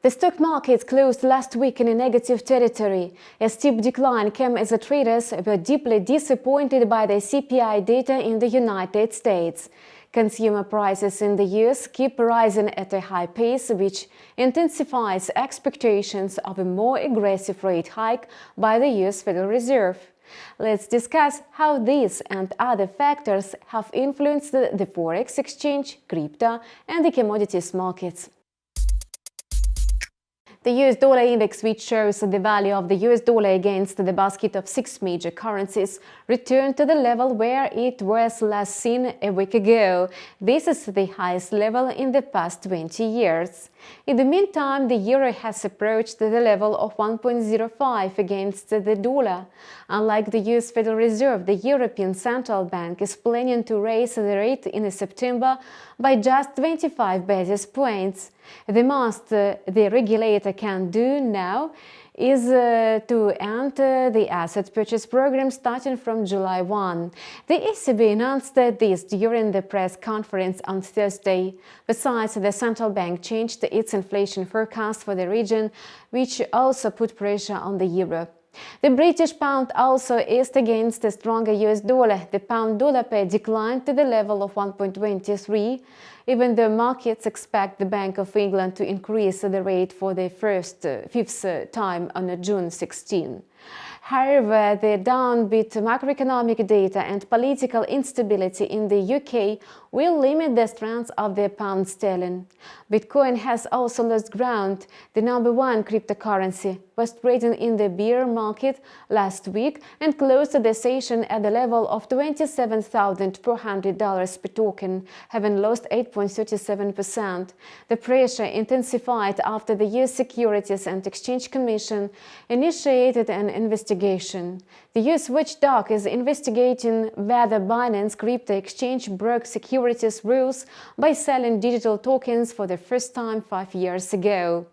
The stock markets closed last week in a negative territory. A steep decline came as the traders were deeply disappointed by the CPI data in the United States. Consumer prices in the US keep rising at a high pace, which intensifies expectations of a more aggressive rate hike by the US Federal Reserve. Let's discuss how these and other factors have influenced the forex exchange, crypto, and the commodities markets. The US dollar index, which shows the value of the US dollar against the basket of 6 major currencies, returned to the level where it was last seen a week ago. This is the highest level in the past 20 years. In the meantime, the euro has approached the level of 1.05 against the dollar. Unlike the US Federal Reserve, the European Central Bank is planning to raise the rate in September by just 25 basis points. The most the regulator can do now is to end the asset purchase program starting from July 1. The ECB announced this during the press conference on Thursday. Besides, the central bank changed its inflation forecast for the region, which also put pressure on the euro. The British pound also eased against the stronger US dollar. The pound-dollar pair declined to the level of 1.23, even though markets expect the Bank of England to increase the rate for the fifth time on June 16. However, the downbeat macroeconomic data and political instability in the UK will limit the strength of the pound sterling. Bitcoin has also lost ground. The #1 cryptocurrency was trading in the bear market last week and closed the session at the level of $27,400 per token, having lost 8.37%. The pressure intensified after the US Securities and Exchange Commission initiated an investigation. The US watchdog is investigating whether Binance crypto exchange broke securities rules by selling digital tokens for the first time 5 years ago.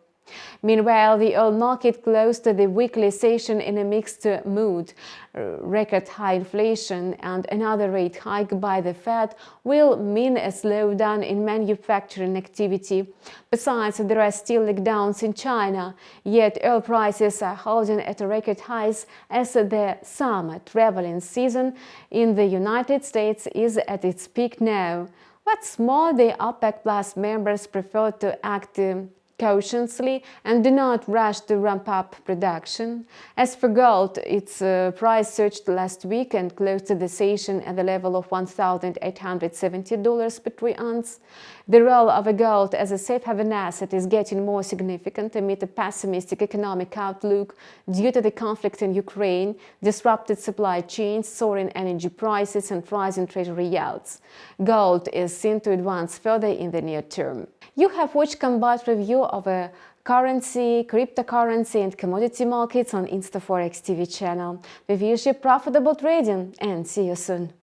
Meanwhile, the oil market closed the weekly session in a mixed mood. Record high inflation and another rate hike by the Fed will mean a slowdown in manufacturing activity. Besides, there are still lockdowns in China, yet oil prices are holding at record highs as the summer traveling season in the United States is at its peak now. What's more, the OPEC Plus members prefer to act cautiously and do not rush to ramp up production. As for gold, its price surged last week and closed the session at the level of $1,870 per troy ounce. The role of gold as a safe haven asset is getting more significant amid a pessimistic economic outlook due to the conflict in Ukraine, disrupted supply chains, soaring energy prices, and rising treasury yields. Gold is seen to advance further in the near term. You have watched Combat Review of a currency, cryptocurrency and commodity markets on InstaForex TV channel. We wish you profitable trading and see you soon.